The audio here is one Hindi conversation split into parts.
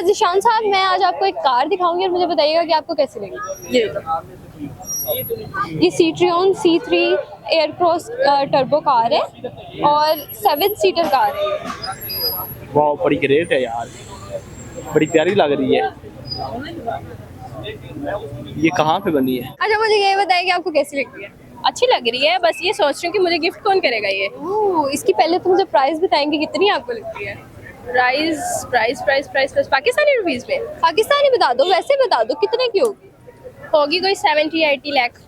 ज़ीशान साहब, मैं आज आपको एक कार दिखाऊंगी और मुझे बताइएगा कि आपको कैसी लगी। ये सीट्रियन C3 एयरक्रॉस टर्बो कार है और 7 सीटर कार है। वाह, बड़ी ग्रेट है यार, बड़ी प्यारी लग रही है। ये कहाँ पे बनी है? अच्छा, मुझे ये बताइए कि आपको कैसी लग रही है। अच्छी लग रही है, बस ये सोच रही हूँ कि मुझे गिफ्ट कौन करेगा ये। इसकी पहले तो मुझे प्राइस बताएंगे कितनी आपको लगती है। प्राइस पाकिस्तानी रुपीस में पाकिस्तानी बता दो, वैसे बता दो कितने की होगी। होगी कोई 70-80 लाख।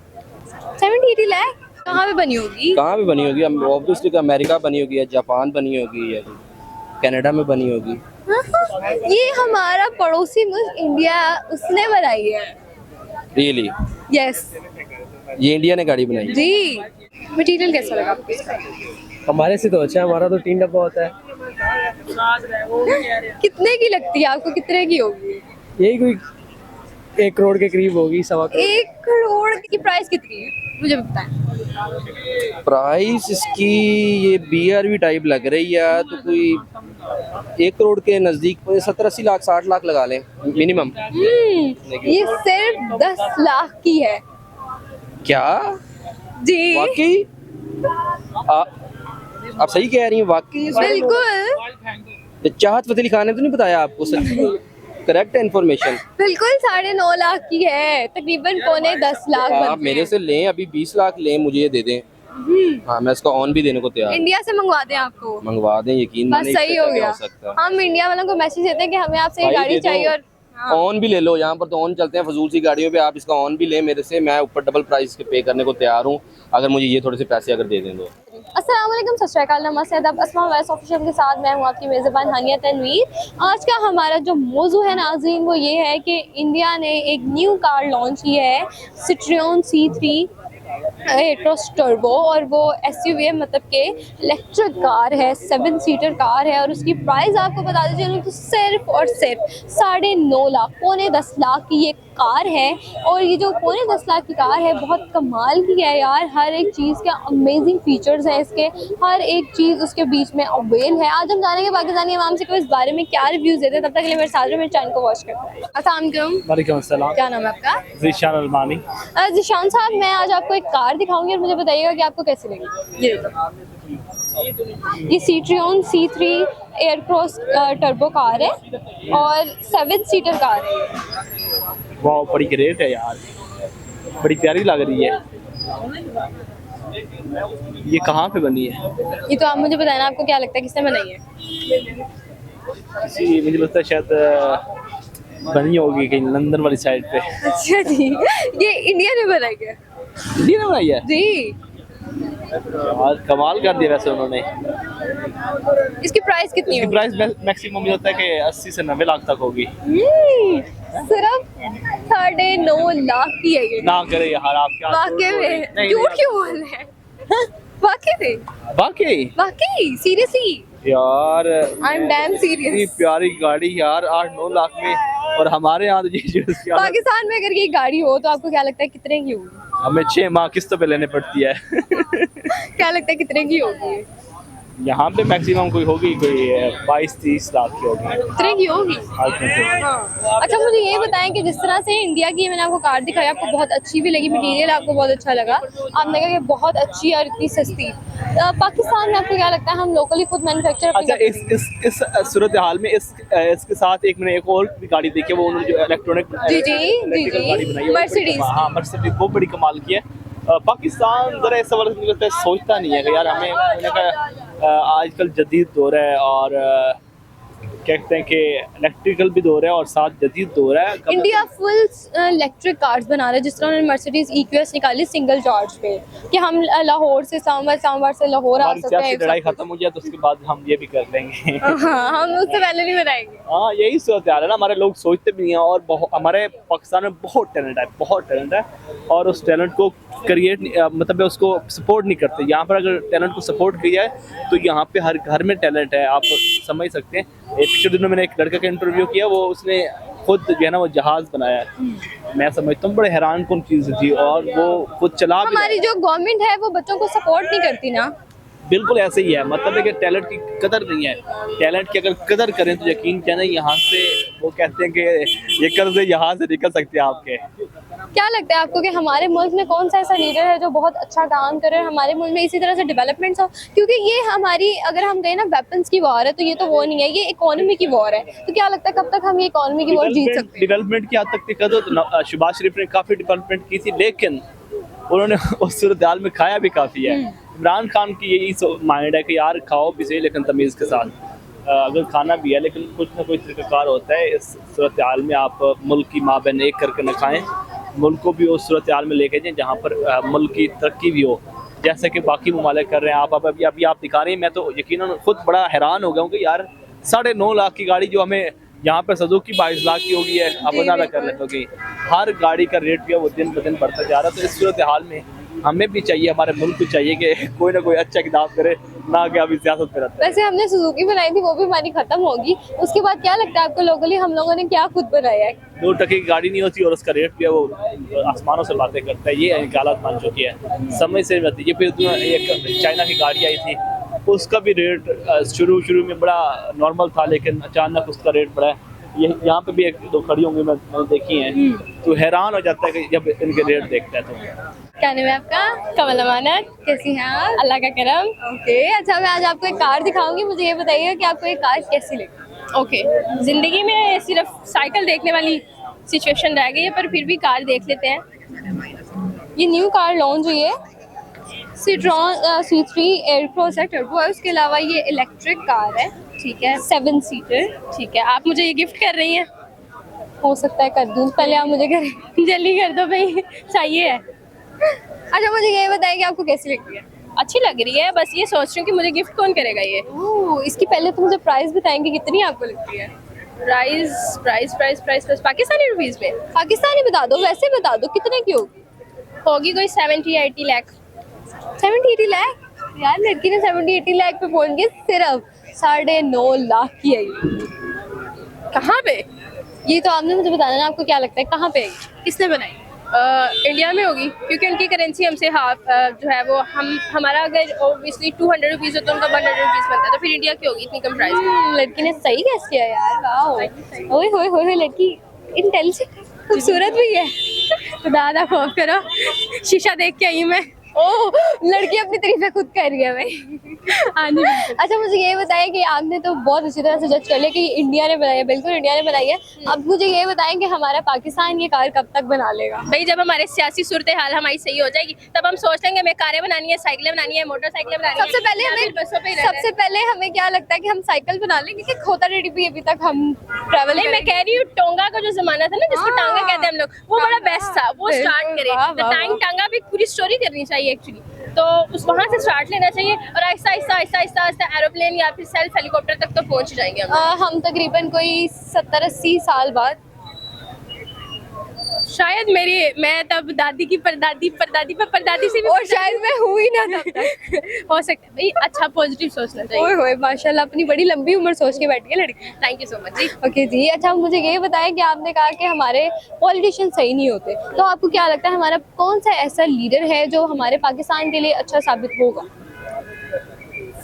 70-80 लाख। कहाँ पे बनी होगी? कहाँ पे बनी होगी? ऑब्वियसली अमेरिका बनी होगी, या जापान बनी होगी, या कनाडा में बनी होगी। ये हमारा पड़ोसी मुल्क इंडिया, उसने बनाई है। रियली? यस ये इंडिया ने गाड़ी बनाई? जी। मटेरियल कैसा लगा आपको इसका? हमारे से तो अच्छा है, हमारा तो 3 डब्बा होता है। कितने की लगती है आपको, कितने की होगी? यही कोई 1 करोड़ के करीब होगी, 1.25 करोड़। 1 करोड़ की प्राइस कितनी है मुझे बताएं। प्राइस इसकी ये BRV टाइप लग रही है, तो कोई 1 करोड़ के नज़दीक 70-80 लाख 60 लाख लगा लें मिनिमम। ये सिर्फ 10 लाख की है। क्या जी वाकई? आप सही कह रही हैं वाकई? बिल्कुल चाहत फतेह अली खान ने तो नहीं बताया आपको? सही करेक्ट इन्फॉर्मेशन। बिल्कुल 9.5 लाख की है, तकरीबन 9.10 लाख आप बनते मेरे हैं। से लें, अभी 20 लाख लें, मुझे ये दे दें। हाँ, मैं इसका ऑन भी देने को तैयार हूं। इंडिया से मंगवा दें आपको, मंगवा दें, यकीन बस माने, सही इससे हो क्या गया। हो सकता है। हम इंडिया वालों को मैसेज देते हैं कि हमें आपसे ये भाई गाड़ी दे दो। चाहिए और ऑन भी ले लो, यहाँ पर तो ऑन चलते हैं फजूल सी गाड़ियों पे। आप इसका ऑन भी लें मेरे से, मैं ऊपर डबल प्राइस के पे करने को तैयार हूँ, अगर मुझे ये थोड़े से पैसे अगर दे दें तो। अस्सलाम वालेकुम, सत श्री अकाल, नमस्ते, आदाब, अस्मा वैस ऑफिशियल के साथ मैं हूँ आपकी मेज़बान हानिया तनवीर। आज का हमारा जो मौजू है नाज़रीन, वो ये है कि इंडिया ने एक न्यू कार लॉन्च की है, सीट्रियन C3 एयरक्रॉस टर्बो, और वो SUV है, मतलब कि इलेक्ट्रिक कार है, 7 सीटर कार है। और उसकी प्राइस आपको बता दीजिए तो सिर्फ और सिर्फ 9.5 लाख, 9.10 लाख की ये कार है। और ये जो 9.10 लाख की कार है बहुत कमाल की है यार, हर एक चीज़ के अमेजिंग फीचर्स हैं इसके, हर एक चीज़ उसके बीच में अवेल है। आज हम जानेंगे पाकिस्तानी अवाम से को इस बारे में क्या रिव्यूज़ देते हैं। तब तक के लिए मेरे साथ मेरे चैनल को वॉच करते हैं। अस्सलाम वालेकुम अस्सलाम। क्या नाम है आपका? ज़ीशान अलमानी। ज़ीशान साहब, मैं आज आपको एक कार दिखाऊंगी और मुझे बताइएगा कि आपको कैसी लगी। ये सीट्रियन C3 एयरक्रॉस टर्बो कार है और 7 सीटर कार है। वाह, बड़ी ग्रेट है यार, बड़ी प्यारी लग रही है। ये कहाँ पे बनी है? ये तो आप मुझे बताना, आपको क्या लगता है किसने बनाई है? किसी, मुझे लगता है शायद बनी होगी कहीं लंदन वाली साइड पे। अच्छा जी, ये इंडिया ने बनाई है। इंडिया ने बनाई है जी। यार, कमाल कर दिया वैसे उन्होंने। इसकी प्राइस कितनी इसकी होगी? प्राइस मैक्सिमम मुझे लगता है कि 80 से 90 लाख तक होगी। सिर्फ 9.5 लाख की है ये। ना करे यार, आप क्या वाकई में नहीं, झूठ क्यों बोल रहे हैं? वाकई में, वाकई वाकई सीरियसली, यार, आई एम डैम इतनी सीरियस। प्यारी गाड़ी यार 8-9 लाख में, और हमारे यहाँ तो पाकिस्तान में अगर ये गाड़ी हो तो आपको क्या लगता है कितने की होगी? हमें 6 माह किस्तों पे लेने पड़ती है। क्या लगता है कितने की होगी? यहाँ पे मैक्सिमम कोई होगी, कोई 22-30 लाख की होगी। कितने की होगी? हाँ। अच्छा, मुझे ये बताएं कि जिस तरह से इंडिया की मैंने आपको कार दिखाई, आपको बहुत अच्छी भी लगी, मटेरियल आपको बहुत अच्छा लगा, आपने कहा कि बहुत अच्छी और इतनी सस्ती। पाकिस्तान में आपको क्या लगता है हम लोकली खुद मैन्युफैक्चर? अच्छा, इस सूरत हाल में इसके साथ मैंने एक और भी गाड़ी देखी है, वो उन्होंने जो इलेक्ट्रॉनिक गाड़ी बनाई है, मर्सिडीज। हाँ, मर्सिडीज, वो बड़ी कमाल की है। पाकिस्तान जरा इस सवाल मुझे लगता है सोचता नहीं है कि यार हमें, मैंने कहा आजकल जदीद दौर है, और कहते हैं कि इलेक्ट्रिकल भी दौर है और साथ जदीद दौर है। इंडिया फुल इलेक्ट्रिक कार्स बना रहा है, जिस तरह उन्होंने मर्सिडीज EQS निकाली सिंगल चार्ज पे, कि हम लाहौर से इस्लामाबाद से लाहौर आ सकते हैं। लड़ाई खत्म हो जाए तो उसके बाद हम ये भी कर लेंगे। हाँ, हम उससे पहले नहीं बनाएंगे। हाँ, यही सूरत हाल है ना, हमारे लोग सोचते भी नहीं हैं, और हमारे पाकिस्तान में बहुत टैलेंट है, और उस टैलेंट को क्रिएट, मतलब उसको सपोर्ट नहीं करते। यहाँ पर अगर टैलेंट को सपोर्ट किया है तो यहाँ पे हर घर में टैलेंट है, आप समझ सकते हैं। पिछले दिनों मैंने एक लड़का का इंटरव्यू किया, वो उसने खुद जो है ना वो जहाज बनाया है। मैं समझता हूँ बड़े हैरान कौन चीज़ थी, और वो खुद चला भी हमारी जो गवर्नमेंट है वो बच्चों को सपोर्ट नहीं करती ना। बिल्कुल ऐसे ही है, मतलब है कि टैलेंट की कदर नहीं है। टैलेंट की अगर कदर करें तो यकीन जाना यहाँ से, वो कहते हैं कि ये कर्ज यहाँ से निकल सकते हैं आपके। क्या लगता है आपको कि हमारे मुल्क में कौन सा ऐसा लीडर है जो बहुत अच्छा काम करे और हमारे मुल्क में इसी तरह से डेवलपमेंट्स हो? क्योंकि ये हमारी, अगर हम कहें ना वेपन्स की वॉर है, तो ये तो वो नहीं है, ये इकोनॉमी की वॉर है। तो क्या लगता है कब तक हम ये इकोनॉमी की वॉर जीत सकते हैं? डेवलपमेंट की हद तक देखा तो शहबाज शरीफ ने काफ़ी डेवलपमेंट की थी, लेकिन उन्होंने उस सूरत हाल में खाया भी काफ़ी है। इमरान खान की यही माइंड है कि यार खाओ भी सही लेकिन तमीज़ के साथ, अगर खाना भी है लेकिन कुछ ना कुछ तरीक़ाकार होता है। इस सूरत हाल में आप मुल्क की माँ बहन एक करके न खाएँ, मुल्क को भी उस सूरत हाल में लेके जाएँ जहाँ पर मुल्क की तरक्की भी हो, जैसे कि बाकी ममालिक कर रहे हैं। आप अभी आप दिखा रहे हैं, मैं तो यकीनन खुद बड़ा हैरान हो गया हूँ कि यार 9.5 लाख की गाड़ी जो हमें यहाँ पर सुजुकी 22 लाख की होगी है, अब अंदाजा कर लेते हो कि हर गाड़ी का रेट जो है वो दिन ब दिन बढ़ता जा रहा है। तो इस सूरत हाल में हमें भी चाहिए, हमारे मुल्क को चाहिए कि कोई ना कोई अच्छा किताब करे, ना कि अभी सियासत में रहता है। वैसे हमने सुजुकी बनाई थी, वो भी हमारी खत्म होगी, उसके बाद क्या लगता है आपको लोगोली हम लोगों ने क्या खुद बनाया है? 2 टके की गाड़ी नहीं होती और उसका रेट भी है वो आसमानों से बातें करता है। ये हालत मान चुकी है, समझ से नहीं आती। ये फिर एक चाइना की गाड़ी आई थी, उसका भी रेट शुरू में बड़ा नॉर्मल था, लेकिन अचानक उसका रेट बढ़ा है। ये यहाँ पे भी 1-2 खड़ी होंगी, मैंने देखी हैं, तो हैरान हो जाता है कि जब इनके रेट देखता है। तो क्या नाम है आपका? कमल अमानत, कैसी हैं आप? अल्लाह का करम। ओके, अच्छा मैं आज आपको एक कार दिखाऊंगी, मुझे ये बताइए कि आपको ये कार कैसी लगी? ओके, जिंदगी में सिर्फ साइकिल देखने वाली सिचुएशन रह गई है, पर फिर भी कार देख लेते हैं। ये न्यू कार लॉन्च हुई है, सिट्रॉन C3 एयरक्रॉस है, टर्बो है, उसके अलावा ये इलेक्ट्रिक कार है, ठीक है, 7 सीटर। ठीक है, आप मुझे ये गिफ्ट कर रही हैं? हो सकता है कर दूँ, पहले आप मुझे करें। जल्दी कर दो भाई, चाहिए है। अच्छा मुझे ये बताइए कि आपको कैसी लगी है? अच्छी लग रही है, बस ये सोच रही हूँ कि मुझे गिफ्ट कौन करेगा ये। ओह, इसकी पहले तो मुझे प्राइस बताएंगे कितनी आपको लगती है? प्राइस पाकिस्तानी रुपीस में पाकिस्तानी बता दो, वैसे बता दो कितने की होगी? होगी कोई 70-80 लाख। 70-80 लाख? यार लड़की ने 70-80 लाख पे फोन किया, सिर्फ 9.5 लाख की है ये। कहाँ पे? ये तो आपने मुझे बताना ना, आपको क्या लगता है कहाँ पे है? किसने बनाई? इंडिया में होगी, क्योंकि उनकी करेंसी हमसे हाफ जो है वो हमारा अगर ओबियसली 200 रुपीज़ हो तो उनका 100 रुपीज़ बनता है, तो फिर इंडिया की होगी इतनी कम प्राइस में। लड़की ने सही गैस किया यार, वाह। ओए होए होए, लड़की इंटेलिजेंट, खूबसूरत भी है। खुदा दा खौफ करो, शीशा देख के आई मैं। ओह, लड़की अपनी तारीफें खुद कर रही है भाई। हाँ जी। अच्छा मुझे ये बताएं कि आपने तो बहुत अच्छी तरह से जज कर लिया कि इंडिया ने बनाई है, बिल्कुल इंडिया ने बनाई है। अब मुझे ये बताएं कि हमारा पाकिस्तान ये कार कब तक बना लेगा? भाई जब हमारे सियासी सूरत हाल हमारी सही हो जाएगी तब हम सोच लेंगे हमें कारें बनानी है, साइकिलें बनानी है, मोटरसाइकिलें बनानी है। सबसे पहले हमें क्या लगता है कि हम साइकिल बना लेंगे कि खोता रेडी भी अभी तक हम ट्रैवल नहीं, मैं कह रही हूँ टोंगा का जो जमाना था ना, जिसको टांगा कहते हैं हम लोग, वो बड़ा बेस्ट था, वो स्टार्ट करें। टांगा भी पूरी स्टोरी करनी चाहिए एक्चुअली, तो उस वहाँ से स्टार्ट लेना चाहिए और आहिस्ता आहिस्ता एरोप्लेन या फिर सेल्फ हेलीकॉप्टर तक तो पहुँच जाएंगे हम तकरीबन कोई 70-80 साल बाद शायद। मैं तब दादी की परदादी से भी, और शायद मैं हुई ना तब तक। हो सकता है भाई, अच्छा पॉजिटिव सोचना चाहिए। ओए होए माशाल्लाह, अपनी बड़ी लंबी उम्र सोच के बैठी है लड़की। थैंक यू सो मच जी। ओके जी, अच्छा मुझे ये बताएं कि आपने कहा कि हमारे पॉलिटिशियन सही नहीं होते, तो आपको क्या लगता है हमारा कौन सा ऐसा लीडर है जो हमारे पाकिस्तान के लिए अच्छा साबित होगा?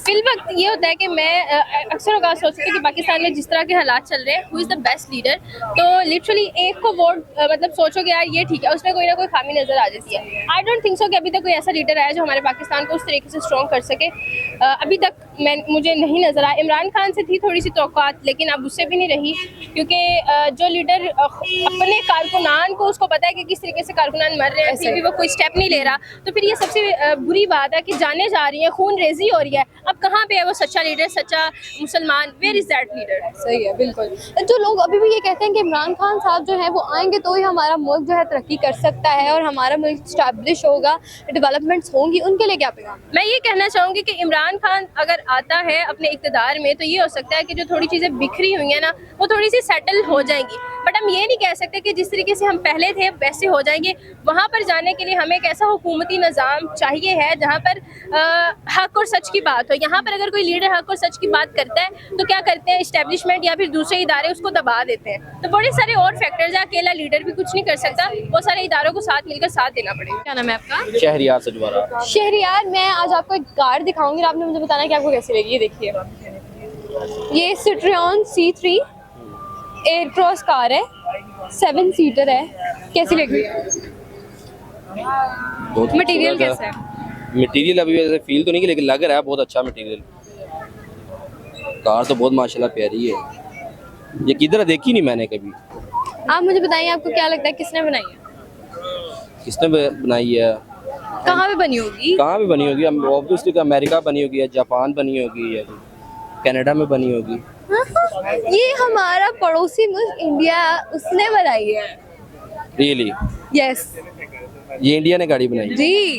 फिल वक्त ये होता है कि मैं अक्सर औकात सोचती हूँ कि पाकिस्तान में जिस तरह के हालात चल रहे हैं, who is the best leader, तो लिटरली एक को वोट मतलब सोचोगे यार ये ठीक है, उसमें कोई ना कोई खामी नज़र आ जाती है। आई डोंट थिंक सो कि अभी तक कोई ऐसा लीडर आया जो हमारे पाकिस्तान को उस तरीके से स्ट्रॉन्ग कर सके। अभी तक मुझे नहीं नज़र आया। इमरान खान से थी थोड़ी सी तौक़ात, लेकिन अब उससे भी नहीं रही, क्योंकि जो लीडर अपने कारकुनान को उसको पता है कि किस तरीके से कारकुनान मर रहे हैं, फिर भी वो कोई स्टेप नहीं ले रहा, तो फिर ये सबसे बुरी बात है कि जाने जा रही है, खून रेजी हो रही है। अब कहाँ पे है वो सच्चा लीडर, सच्चा मुसलमान? Where is that leader? सही है, बिल्कुल। जो लोग अभी भी ये कहते हैं कि इमरान खान साहब जो है वो आएंगे तो ही हमारा मुल्क जो है तरक्की कर सकता है और हमारा मुल्क स्टैब्लिश होगा, डेवलपमेंट्स होंगी, उनके लिए क्या पैगाम? मैं ये कहना चाहूँगी कि इमरान खान अगर आता है अपने इक़्तिदार में, तो ये हो सकता है कि जो थोड़ी चीज़ें बिखरी हुई हैं ना, वो थोड़ी सी सेटल हो जाएंगी। बट हम ये नहीं कह सकते कि जिस तरीके से हम पहले थे वैसे हो जाएंगे। वहाँ पर जाने के लिए हमें एक ऐसा हुकूमती निज़ाम चाहिए है जहाँ पर हक और सच की बात हो। यहाँ पर अगर कोई लीडर हक और सच की बात करता है तो क्या करते हैं, इस्टेब्लिशमेंट या फिर दूसरे इदारे उसको दबा देते हैं। तो बड़े सारे और फैक्टर्स हैं, अकेला लीडर भी कुछ नहीं कर सकता, बहुत सारे इदारों को साथ मिलकर साथ देना पड़ेगा। क्या नाम है आपका? शहरियार सजवारा। शहरियार, मैं आज आपको एक कार दिखाऊंगी, आपने मुझे बताना है कि आपको कैसी लगी। ये देखिए, ये सिट्रियन C3 एयरक्रॉस कार है, 7 सीटर है। कैसी लग रही है? मटेरियल कैसा है? मटेरियल अभी वैसे फील तो नहीं, लेकिन लग रहा है बहुत अच्छा मटेरियल। कार तो बहुत माशाल्लाह प्यारी है, ये किधर देखी नहीं मैंने कभी। आप मुझे बताइए, आपको क्या लगता है किसने बनाई है? किसने बनाई है? कहाँ पे बनी होगी? कहाँ भी बनी होगी? ऑब्वियसली अमेरिका बनी होगी, या जापान बनी होगी, या कनाडा में बनी होगी। ये हमारा पड़ोसी मुल्क इंडिया, उसने बनाई है। रियली? यस ये इंडिया ने गाड़ी बनाई? जी,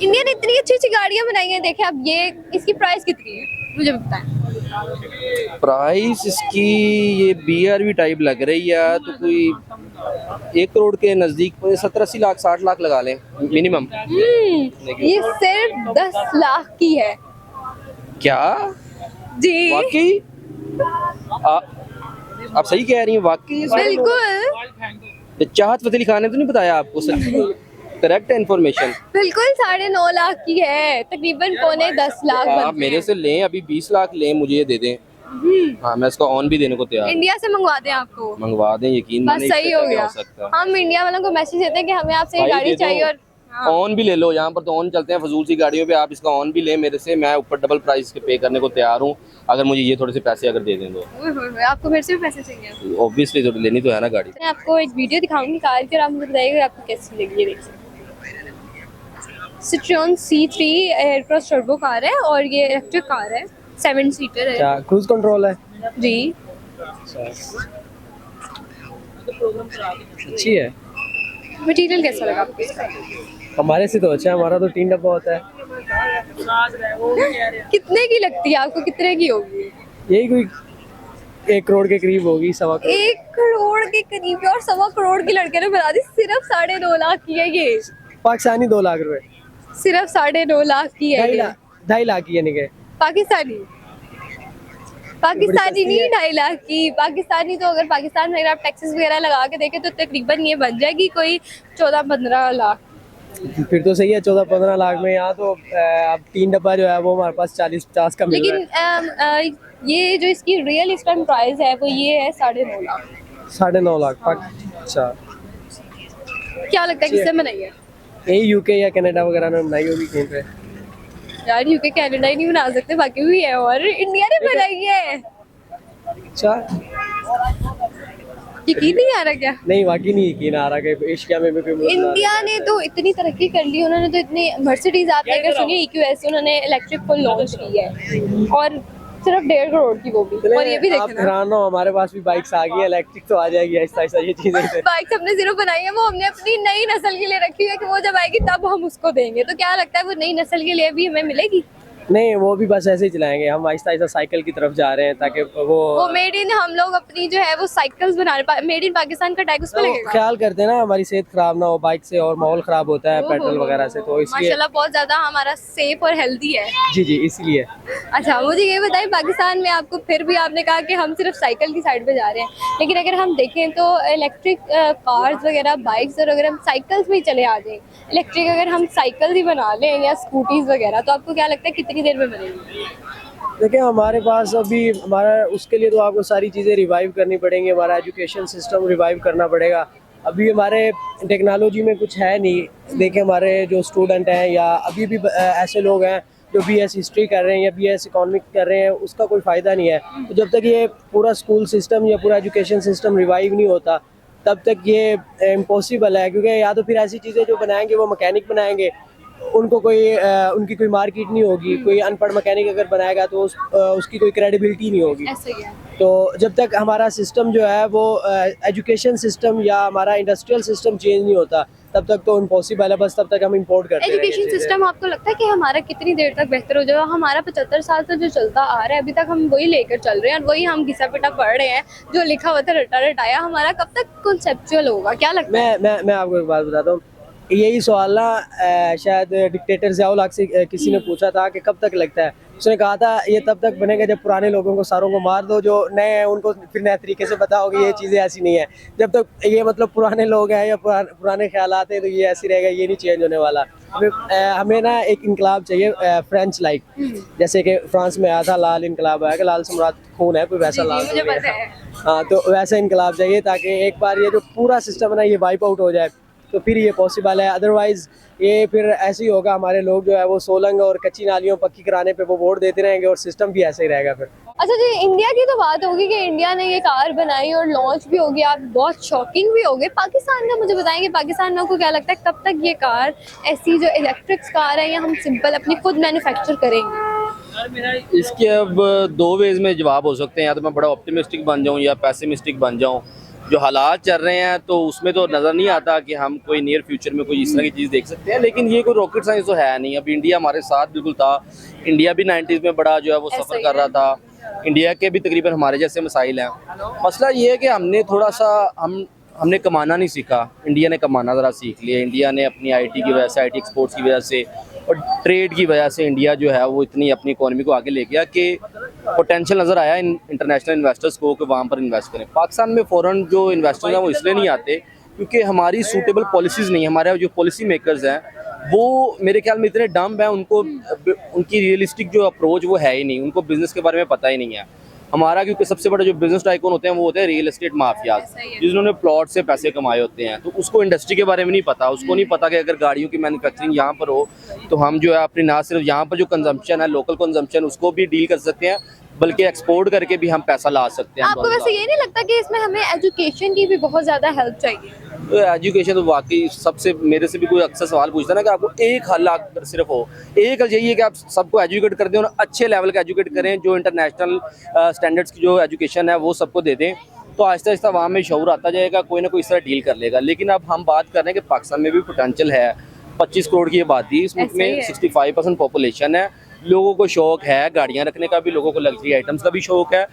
इंडिया ने इतनी अच्छी अच्छी गाड़ियाँ बनाई हैं। देखें आप, ये इसकी प्राइस कितनी है मुझे बताएं। प्राइस इसकी ये BRV टाइप लग रही है, तो कोई 1 करोड़ के नज़दीक 70-80 लाख 60 लाख लगा लें मिनिमम। ये सिर्फ 10 लाख की है। क्या जी वाकई? आप सही कह रही हैं वाकई? बिल्कुल चाहत फतेह अली खान ने तो नहीं बताया आपको? करेक्ट है इन्फॉर्मेशन? बिल्कुल 9.5 लाख की है, तकरीबन 9.10 लाख आप बनते मेरे हैं। से लें, अभी 20 लाख लें, मुझे ये दे दें। हाँ, मैं इसका ऑन भी देने को तैयार हूं। इंडिया से मंगवा दें आपको, मंगवा दें, यकीन बस मानिए, सही इससे हो क्या गया। सकता है। हम इंडिया वालों को मैसेज देते हैं कि हमें आपसे ये भाई गाड़ी दे दो। चाहिए, और ऑन भी ले लो, यहाँ पर तो ऑन चलते हैं फजूल सी गाड़ियों पे। आप इसका ऑन भी लें मेरे से, मैं ऊपर डबल प्राइस के पे करने को तैयार हूँ, अगर मुझे ये थोड़े से पैसे अगर दे दें तो। आपको मेरे से भी पैसे चाहिए? ऑब्वियसली तो लेनी तो है ना गाड़ी। मैं आपको एक वीडियो दिखाऊंगी कार की, और आप मुझे बताइएगा आपको कैसी लगी। ये देखिए, Citroën C3 Aircross turbo car है, और ये इलेक्ट्रिक कार है, 7 सीटर है। क्या क्रूज कंट्रोल है? जी, अच्छी है। मटेरियल कैसा लगा आपको इसका? हमारे से तो अच्छा है, हमारा तो 3 डब्बा होता है। कितने की लगती है आपको, कितने की होगी? यही कोई 1 करोड़ के करीब होगी, 1.25 करोड़। 1 करोड़ के करीब, और 1.25 करोड़ की लड़के ने बता दी। सिर्फ 2.5 लाख की है ये, पाकिस्तानी 2 लाख रुपए। सिर्फ 2.5 लाख की है 2.5 ये। लाख 2.5 लाख की, यानी कि पाकिस्तानी नहीं, 2.5 लाख की। पाकिस्तानी तो अगर पाकिस्तान में अगर आप टैक्सेस वगैरह लगा के देखें तो तकरीबन ये बन जाएगी कोई 14-15 लाख। फिर तो सही है, 14-15 लाख में। यहाँ तो अब 3 डब्बा जो है वो हमारे पास 40-50 का मिल रहा है। लेकिन ये जो इसकी रियल इस टाइम प्राइस है वो ये है 9.5 लाख। 9.5 लाख। अच्छा, क्या लगता है किससे बनाई है? यही UK या कनाडा वगैरह में बनाई होगी कहीं पे। यार यूके कनाडा ही नहीं बना सकते, बाकी भी है, और इंडिया ने बनाई है। अच्छा, यकीन नहीं आ रहा क्या? नहीं वाकई नहीं यकीन आ रहा कि एशिया में भी कोई मुल्क बना रहा है। इंडिया ने तो इतनी तरक्की कर ली, उन्होंने तो इतनी मर्सिडीज, आपने अगर सुनिए EQS, उन्होंने इलेक्ट्रिक फुल लॉन्च की है, और सिर्फ 1.5 करोड़ की वो भी। और ये भी आप देखना, हैरान हो, हमारे पास भी बाइक्स आ गई है, इलेक्ट्रिक तो आ जाएगी आहिस्ता आहिस्ता ये चीजें। बाइक हमने सिर्फ बनाई है, वो हमने अपनी नई नस्ल के लिए रखी है कि वो जब आएगी तब हम उसको देंगे। तो क्या लगता है वो नई नस्ल के लिए भी हमें मिलेगी? नहीं, वो भी बस ऐसे ही चलाएंगे हम, आहिस्ता आहिस्ता साइकिल की तरफ जा रहे हैं, ताकि वो मेड इन, हम लोग अपनी जो है वो साइकिल्स बना रहे, मेड इन पाकिस्तान का टैग उस पे लगेगा। ख्याल करते हैं ना हमारी सेहत खराब ना हो बाइक से, और माहौल खराब होता है पेट्रोल वगैरह से, तो इसलिए माशाल्लाह बहुत ज्यादा हमारा सेफ और हेल्दी है। जी इसलिए। अच्छा, मुझे ये बताइए, पाकिस्तान में आपको फिर भी आपने कहा कि हम सिर्फ साइकिल की साइड पे जा रहे हैं, लेकिन अगर हम देखें तो इलेक्ट्रिक कार्स वगैरह, बाइक्स, और अगर हम साइकिल्स में ही चले आ जाएं, इलेक्ट्रिक अगर हम साइकिल ही बना लें या स्कूटीज वगैरह, तो आपको क्या लगता है कितनी देर में बनेगी? देखिए, हमारे पास अभी हमारा उसके लिए तो आपको सारी चीज़ें रिवाइव करनी पड़ेंगी, हमारा एजुकेशन सिस्टम रिवाइव करना पड़ेगा। अभी हमारे टेक्नोलॉजी में कुछ है नहीं। देखिए, हमारे जो स्टूडेंट हैं या अभी भी ऐसे लोग हैं जो BS हिस्ट्री कर रहे हैं या BS इकोनॉमिक कर रहे हैं, उसका कोई फ़ायदा नहीं है। तो जब तक ये पूरा स्कूल सिस्टम या पूरा एजुकेशन सिस्टम रिवाइव नहीं होता, तब तक ये इम्पॉसिबल है। क्योंकि या तो फिर ऐसी चीज़ें जो बनाएंगे वो मैकेनिक बनाएंगे, उनको उनकी कोई मार्केट नहीं होगी। कोई अनपढ़ मैकेनिक अगर बनाएगा तो उसकी कोई क्रेडिबिलिटी नहीं होगी। ऐसे ही है। तो जब तक हमारा सिस्टम जो है वो एजुकेशन सिस्टम या हमारा इंडस्ट्रियल सिस्टम चेंज नहीं होता, तब तक तो इम्पॉसिबल है, बस तब तक हम इंपोर्ट करते हैं। एजुकेशन सिस्टम आपको लगता है कि हमारा कितनी देर तक बेहतर हो जाएगा? हमारा 75 साल से जो चलता आ रहा है अभी तक हम वही लेकर चल रहे हैं और वही हम घिसा पिटा पढ़ रहे हैं, जो लिखा हुआ था रटा रटाया, हमारा कब तक कॉन्सेप्चुअल होगा? क्या लगता है? मैं आपको एक बात बताता हूँ, यही सवाल ना शायद डिक्टेटर ज़ियाउल हक से किसी ने पूछा था कि कब तक लगता है। उसने कहा था ये तब तक बनेगा जब पुराने लोगों को सारों को मार दो, जो नए हैं उनको फिर नए तरीके से बताओगे ये चीज़ें ऐसी नहीं है। जब तक ये मतलब पुराने लोग हैं या पुराने ख्यालात हैं तो ये ऐसी रहेगा, ये नहीं चेंज होने वाला। हमें ना एक इनकलाब चाहिए फ्रेंच लाइक, जैसे कि फ्रांस में आया था लाल इनकलाब आया कि लाल सम्राट खून है, कोई वैसा लाल मुझे नहीं पता है। है। हाँ, तो वैसा इनकलाब चाहिए ताकि एक बार ये जो पूरा सिस्टम है ना ये वाइप आउट हो जाए, तो फिर ये पॉसिबल है। अदरवाइज ये फिर ऐसे ही होगा, हमारे लोग जो है वो सोलंग और कच्ची नालियों पक्की कराने पे वो वोट देते रहेंगे और सिस्टम भी ऐसे ही रहेगा फिर। अच्छा जी, इंडिया की तो बात होगी कि इंडिया ने ये कार बनाई और लॉन्च भी होगी, आप बहुत शॉकिंग भी होगे। पाकिस्तान का मुझे बताएंगे, पाकिस्तान में आपको क्या लगता है कब तक ये कार ऐसी जो इलेक्ट्रिक कार है या हम सिंपल अपनी खुद मैन्युफैक्चर करेंगे? इसके अब दो वेज में जवाब हो सकते हैं, या तो मैं बड़ा ऑप्टिमिस्टिक बन जाऊं या पैसिमिस्टिक बन जाऊं। जो हालात चल रहे हैं तो उसमें तो नज़र नहीं आता कि हम कोई नियर फ्यूचर में कोई इस तरह की चीज़ देख सकते हैं, लेकिन ये कोई रॉकेट साइंस तो है नहीं। अब इंडिया हमारे साथ बिल्कुल था, इंडिया भी 90s में बड़ा जो है वो सफ़र कर रहा था, इंडिया के भी तकरीबन हमारे जैसे मसाइल हैं। मसला ये है कि हमने थोड़ा सा हमने कमाना नहीं सीखा, इंडिया ने कमाना ज़रा सीख लिया। इंडिया ने अपनी आईटी की वजह से, आईटी एक्सपोर्ट्स की वजह से और ट्रेड की वजह से इंडिया जो है वो इतनी अपनी इकोनॉमी को आगे ले गया कि पोटेंशियल नज़र आया इंटरनेशनल इन्वेस्टर्स को कि वहाँ पर इन्वेस्ट करें। पाकिस्तान में फ़ौरन जो इन्वेस्टर्स हैं वो इसलिए नहीं आते क्योंकि हमारी सूटेबल पॉलिसीज़ नहीं, हमारे जो पॉलिसी मेकर्स हैं वो मेरे ख्याल में इतने डम्ब हैं, उनकी रियलिस्टिक जो अप्रोच वो है ही नहीं, उनको बिज़नेस के बारे में पता ही नहीं है। हमारा क्योंकि सबसे बड़ा जो बिजनेस टाइकून होते हैं वो होते हैं रियल एस्टेट माफियाज, जिन्होंने प्लॉट से पैसे कमाए होते हैं। तो उसको इंडस्ट्री के बारे में नहीं पता, उसको नहीं पता कि अगर गाड़ियों की मैन्युफैक्चरिंग यहाँ पर हो तो हम जो है अपनी ना सिर्फ यहाँ पर जो कंजम्पशन है, लोकल कंजम्पशन, उसको भी डील कर सकते हैं, बल्कि एक्सपोर्ट करके भी हम पैसा ला सकते हैं। आपको वैसे ये नहीं लगता कि इसमें हमें एजुकेशन की भी बहुत ज़्यादा हेल्प चाहिए? तो एजुकेशन तो वाकई सबसे, मेरे से भी कोई अक्सर सवाल पूछता है ना कि आपको एक हल अगर सिर्फ हो, एक हल यही है कि आप सबको एजुकेट कर दें और अच्छे लेवल का एजुकेट करें, जो इंटरनेशनल स्टैंडर्ड्स की जो एजुकेशन है वो सबको दे दें, तो आहिस्ता आहिस्ता वहाँ में शऊर आता जाएगा, कोई ना कोई इस तरह डील कर लेगा। लेकिन अब हम बात कर रहे हैं कि पाकिस्तान में भी पोटेंशियल है, 25 करोड़ की आबादी, इस मुल्क में 65% पॉपुलेशन है, लोगों को शौक है गाड़ियाँ रखने का भी, लोगों को लग्जरी आइटम्स का भी शौक है,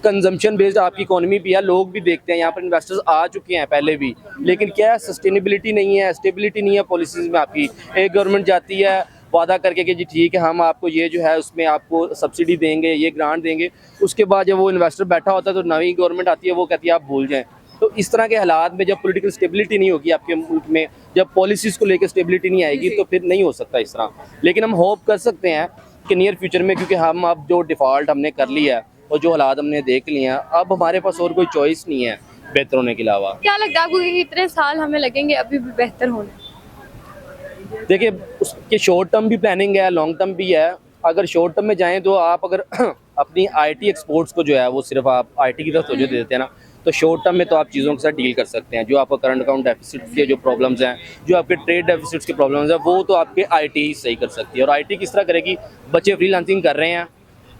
कंजम्पशन बेस्ड आपकी इकोनॉमी भी है, लोग भी देखते हैं, यहाँ पर इन्वेस्टर्स आ चुके हैं पहले भी, लेकिन क्या है सस्टेनेबिलिटी नहीं है, स्टेबिलिटी नहीं है पॉलिसीज़ में आपकी। एक गवर्नमेंट जाती है वादा करके कि जी ठीक है हम आपको ये जो है उसमें आपको सब्सिडी देंगे, ये ग्रांट देंगे, उसके बाद जब वो इन्वेस्टर बैठा होता है तो नई गवर्नमेंट आती है, वो कहती है आप भूल जाएँ। तो इस तरह के हालात में जब पॉलिटिकल स्टेबिलिटी नहीं होगी आपके मुल्क में, जब पॉलिसीज़ को लेकर स्टेबिलिटी नहीं आएगी, तो फिर नहीं हो सकता इस तरह। लेकिन हम होप कर सकते हैं कि नियर फ्यूचर में, क्योंकि हम अब जो डिफ़ॉल्ट हमने कर लिया है और जो हालात हमने देख लिए हैं, अब हमारे पास और कोई चॉइस नहीं है बेहतर होने के अलावा। क्या लगता है आपको कि कितने साल हमें लगेंगे अभी भी बेहतर होने? देखिए उसके शॉर्ट टर्म भी प्लानिंग है, लॉन्ग टर्म भी है। अगर शॉर्ट टर्म में जाएं तो आप अगर अपनी आईटी एक्सपोर्ट्स को जो है वो सिर्फ आप आईटी की तरफ तवज्जो दे देते हैं ना, तो शॉर्ट टर्म में तो आप चीज़ों के साथ डील कर सकते हैं। जो आपका करंट अकाउंट डेफिसिट के जो प्रॉब्लम्स हैं, जो आपके ट्रेड डेफिसिट्स के प्रॉब्लम्स हैं, वो तो आपके आईटी ही सही कर सकती है। और आईटी किस तरह करेगी? बच्चे फ्रीलांसिंग कर रहे हैं,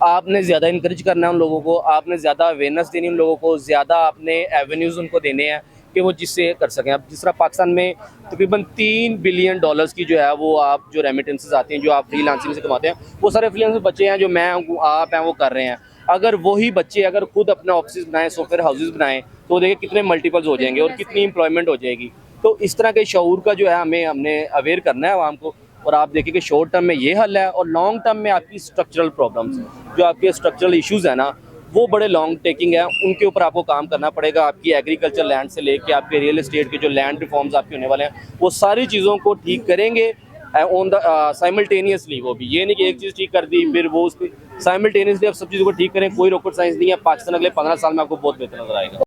आपने ज़्यादा इनकरेज करना है उन लोगों को, आपने ज़्यादा अवेयरनेस देनी उन लोगों को, ज़्यादा आपने एवेन्यूज़ उनको देने हैं कि वो जिससे कर सकें। अब जिस तरह पाकिस्तान में तकरीबन $3 बिलियन की जो है वो आप जो रेमिटेंसेस आती हैं, जो आप फ्रीलांसिंग से कमाते हैं, वो सारे फ्रीलांसर बच्चे हैं जो मैं हूँ, आप हैं, वो कर रहे हैं। अगर वही बच्चे अगर खुद अपना ऑफिस बनाएं, सॉफ्टवेयर हाउसेज बनाएं, तो देखिए कितने मल्टीपल्स हो जाएंगे और कितनी एम्प्लॉयमेंट हो जाएगी। तो इस तरह के शऊर का जो है हमने अवेयर करना है आवाम को। और आप देखिए कि शॉर्ट टर्म में ये हल है और लॉन्ग टर्म में आपकी स्ट्रक्चरल प्रॉब्लम्स, जो आपके स्ट्रक्चरल इश्यूज़ हैं ना, वो बड़े लॉन्ग टेकिंग है, उनके ऊपर आपको काम करना पड़ेगा। आपकी एग्रीकल्चर लैंड से लेके आपके रियल एस्टेट के जो लैंड रिफॉर्म्स आपके होने वाले हैं, वो सारी चीज़ों को ठीक करेंगे ऑन द साइमल्टेनियसली। वो भी ये नहीं कि एक चीज़ ठीक कर दी फिर वो उस पर साइमल्टेनियसली आप सब चीज़ों को ठीक करें। कोई रॉकेट साइंस नहीं है। पाकिस्तान अगले 15 साल में आपको बहुत बेहतर नजर आएगा।